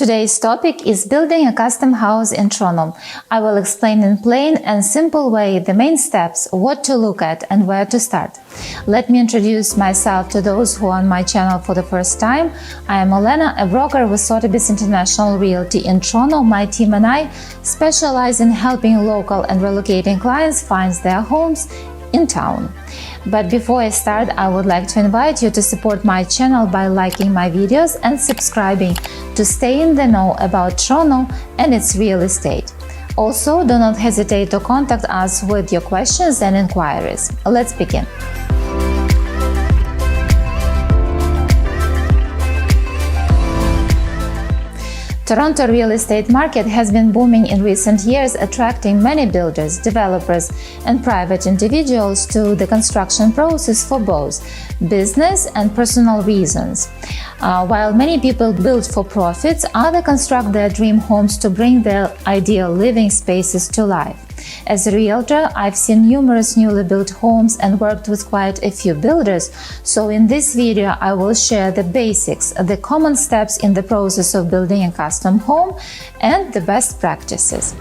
Today's topic is building a custom house in Toronto. I will explain in plain and simple way the main steps, what to look at and where to start. Let me introduce myself to those who are on my channel for the first time. I am Olena, a broker with Sotheby's International Realty in Toronto. My team and I specialize in helping local and relocating clients find their homes in town. But before I start, I would like to invite you to support my channel by liking my videos and subscribing to stay in the know about Toronto and its real estate. Also, do not hesitate to contact us with your questions and inquiries. Let's begin. Toronto real estate market has been booming in recent years, attracting many builders, developers, and private individuals to the construction process for both business and personal reasons. While many people build for profits, others construct their dream homes to bring their ideal living spaces to life. As a realtor, I've seen numerous newly built homes and worked with quite a few builders, so in this video I will share the basics, the common steps in the process of building a custom home, and the best practices.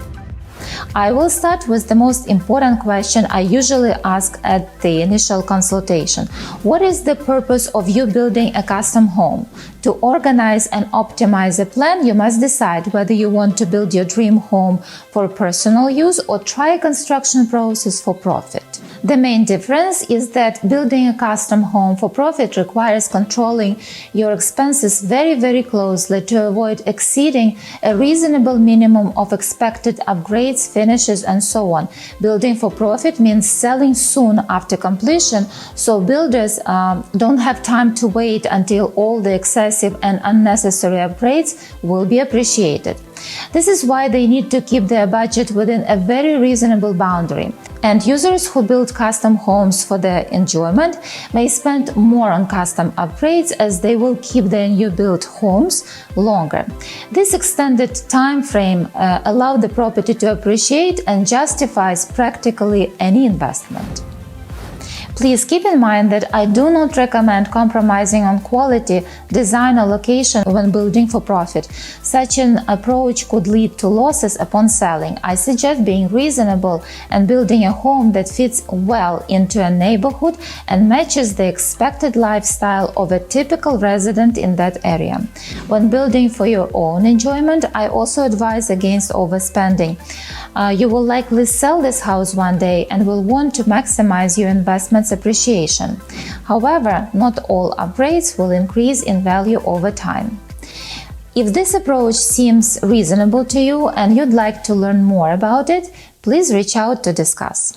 I will start with the most important question I usually ask at the initial consultation. What is the purpose of you building a custom home? To organize and optimize a plan, you must decide whether you want to build your dream home for personal use or try a construction process for profit. The main difference is that building a custom home for profit requires controlling your expenses very closely to avoid exceeding a reasonable minimum of expected upgrades, finishes, and so on. Building for profit means selling soon after completion, so builders don't have time to wait until all the excessive and unnecessary upgrades will be appreciated. This is why they need to keep their budget within a very reasonable boundary. And users who build custom homes for their enjoyment may spend more on custom upgrades, as they will keep their new built homes longer. This extended time frame allows the property to appreciate and justifies practically any investment. Please keep in mind that I do not recommend compromising on quality, design, or location when building for profit. Such an approach could lead to losses upon selling. I suggest being reasonable and building a home that fits well into a neighborhood and matches the expected lifestyle of a typical resident in that area. When building for your own enjoyment, I also advise against overspending. You will likely sell this house one day and will want to maximize your investment's appreciation. However, not all upgrades will increase in value over time. If this approach seems reasonable to you and you'd like to learn more about it, please reach out to discuss.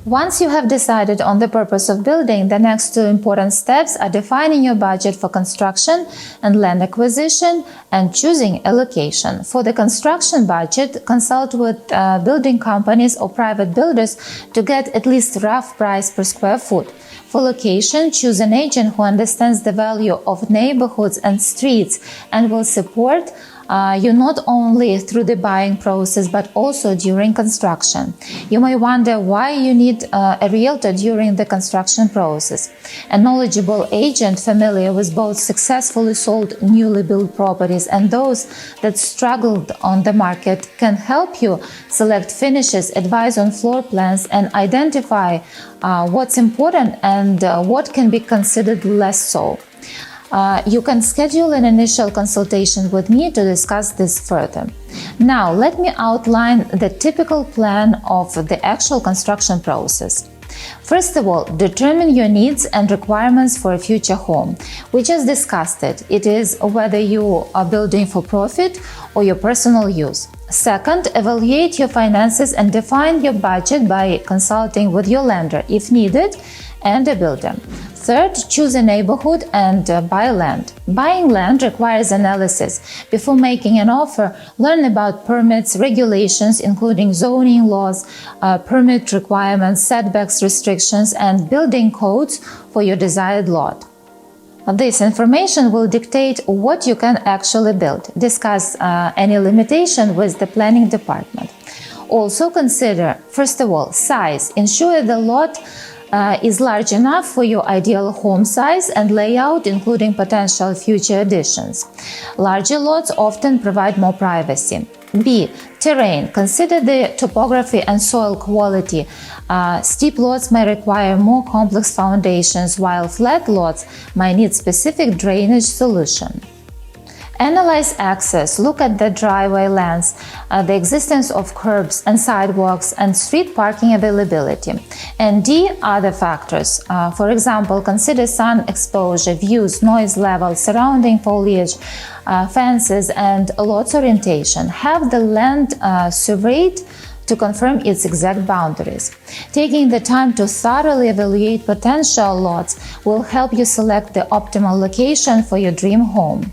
Once you have decided on the purpose of building, the next two important steps are defining your budget for construction and land acquisition and choosing a location. For the construction budget, consult with building companies or private builders to get at least rough price per square foot. For location, choose an agent who understands the value of neighborhoods and streets and will support you not only through the buying process but also during construction. You may wonder why you need a realtor during the construction process. A knowledgeable agent familiar with both successfully sold newly built properties and those that struggled on the market can help you select finishes, advise on floor plans, and identify what's important and what can be considered less so. You can schedule an initial consultation with me to discuss this further. Now, let me outline the typical plan of the actual construction process. First of all, determine your needs and requirements for a future home. We just discussed it. It is whether you are building for profit or your personal use. Second, evaluate your finances and define your budget by consulting with your lender, if needed, and a builder. Third, choose a neighborhood and buy land. Buying land requires analysis. Before making an offer, learn about permits, regulations, including zoning laws, permit requirements, setbacks, restrictions, and building codes for your desired lot. This information will dictate what you can actually build. Discuss any limitation with the planning department. Also consider, first of all, size. Ensure the lot is large enough for your ideal home size and layout, including potential future additions. Larger lots often provide more privacy. B. Terrain. Consider the topography and soil quality. Steep lots may require more complex foundations, while flat lots might need specific drainage solution. Analyze access. Look at the driveway lengths, the existence of curbs and sidewalks, and street parking availability. And D. Other factors. For example, consider sun exposure, views, noise level, surrounding foliage, fences, and lot's orientation. Have the land surveyed to confirm its exact boundaries. Taking the time to thoroughly evaluate potential lots will help you select the optimal location for your dream home.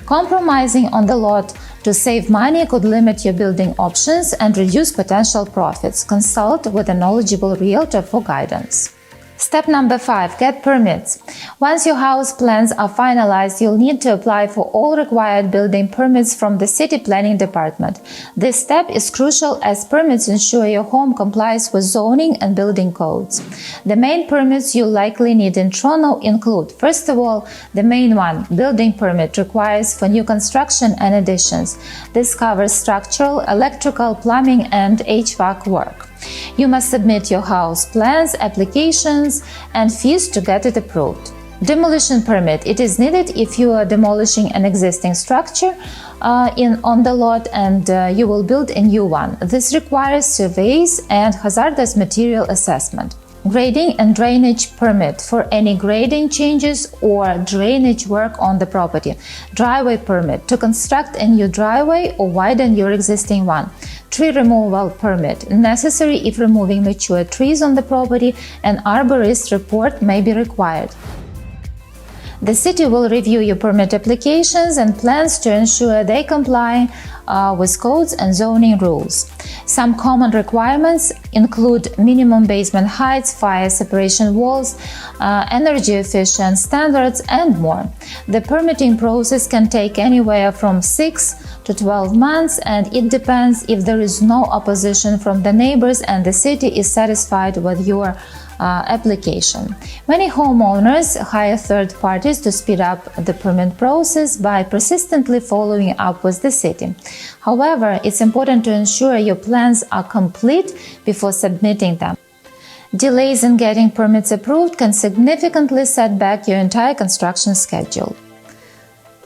Compromising on the lot to save money could limit your building options and reduce potential profits. Consult with a knowledgeable realtor for guidance. Step number 5. Get permits. Once your house plans are finalized, you'll need to apply for all required building permits from the city planning department. This step is crucial as permits ensure your home complies with zoning and building codes. The main permits you'll likely need in Toronto include, first of all, the main one, building permit, requires for new construction and additions. This covers structural, electrical, plumbing, and HVAC work. You must submit your house plans, applications, and fees to get it approved. Demolition permit. It is needed if you are demolishing an existing structure on the lot and you will build a new one. This requires surveys and hazardous material assessment. Grading and drainage permit for any grading changes or drainage work on the property. Driveway permit to construct a new driveway or widen your existing one. Tree removal permit necessary if removing mature trees on the property. An arborist report may be required. The city will review your permit applications and plans to ensure they comply with codes and zoning rules. Some common requirements include minimum basement heights, fire separation walls, energy efficient standards, and more. The permitting process can take anywhere from 6 to 12 months, and it depends if there is no opposition from the neighbors and the city is satisfied with your application. Many homeowners hire third parties to speed up the permit process by persistently following up with the city. However, it's important to ensure your plans are complete before submitting them. Delays in getting permits approved can significantly set back your entire construction schedule.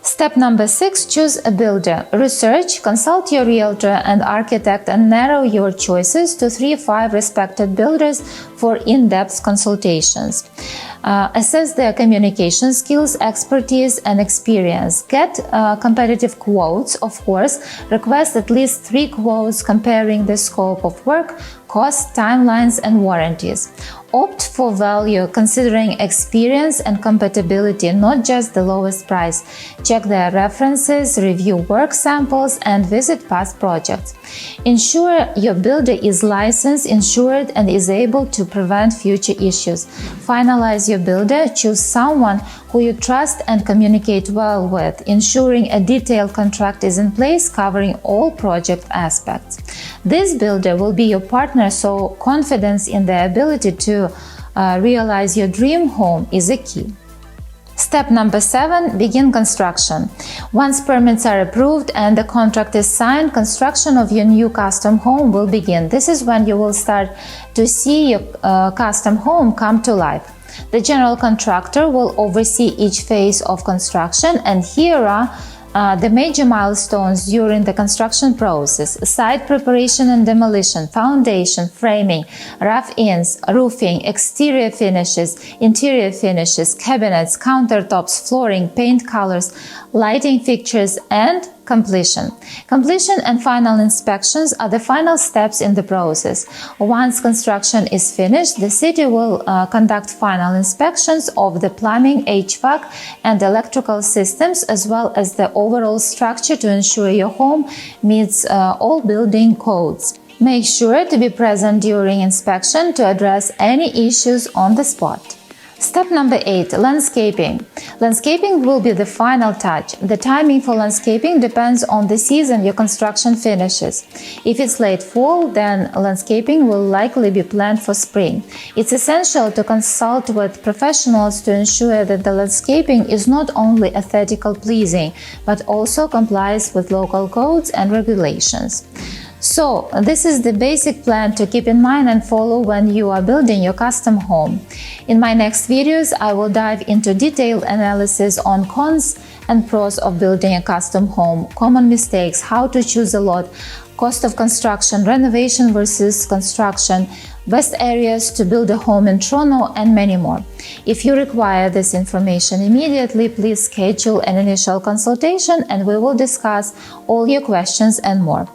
Step number 6. Choose a builder. Research, consult your realtor and architect and narrow your choices to 3-5 respected builders for in-depth consultations. Assess their communication skills, expertise, and experience. Get competitive quotes, of course. Request at least 3 quotes comparing the scope of work, costs, timelines, and warranties. Opt for value, considering experience and compatibility, not just the lowest price. Check their references, review work samples, and visit past projects. Ensure your builder is licensed, insured, and is able to prevent future issues. Finalize your builder. Choose someone who you trust and communicate well with, ensuring a detailed contract is in place covering all project aspects. This builder will be your partner, so confidence in their ability to realize your dream home is a key. Step number 7. Begin construction. Once permits are approved and the contract is signed, construction of your new custom home will begin. This is when you will start to see your custom home come to life. The general contractor will oversee each phase of construction, and here are the major milestones during the construction process: site preparation and demolition, foundation, framing, rough-ins, roofing, exterior finishes, interior finishes, cabinets, countertops, flooring, paint colors, lighting fixtures, and completion. Completion and final inspections are the final steps in the process. Once construction is finished, the city will conduct final inspections of the plumbing, HVAC, and electrical systems, as well as the overall structure to ensure your home meets all building codes. Make sure to be present during inspection to address any issues on the spot. Step number 8. Landscaping. Landscaping will be the final touch. The timing for landscaping depends on the season your construction finishes. If it's late fall, then landscaping will likely be planned for spring. It's essential to consult with professionals to ensure that the landscaping is not only aesthetically pleasing, but also complies with local codes and regulations. So, this is the basic plan to keep in mind and follow when you are building your custom home. In my next videos, I will dive into detailed analysis on cons and pros of building a custom home, common mistakes, how to choose a lot, cost of construction, renovation versus construction, best areas to build a home in Toronto, and many more. If you require this information immediately, please schedule an initial consultation and we will discuss all your questions and more.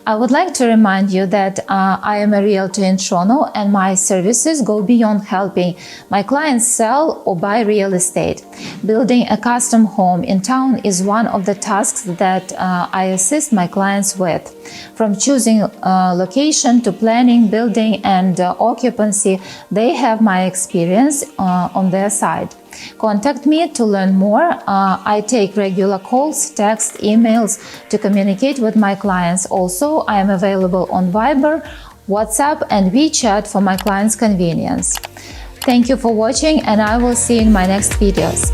I would like to remind you that I am a realtor in Toronto and my services go beyond helping my clients sell or buy real estate. Building a custom home in town is one of the tasks that I assist my clients with. From choosing location to planning, building, and occupancy, they have my experience on their side. Contact me to learn more. I take regular calls, texts, emails to communicate with my clients. Also, I am available on Viber, WhatsApp, and WeChat for my clients' convenience. Thank you for watching, and I will see you in my next videos.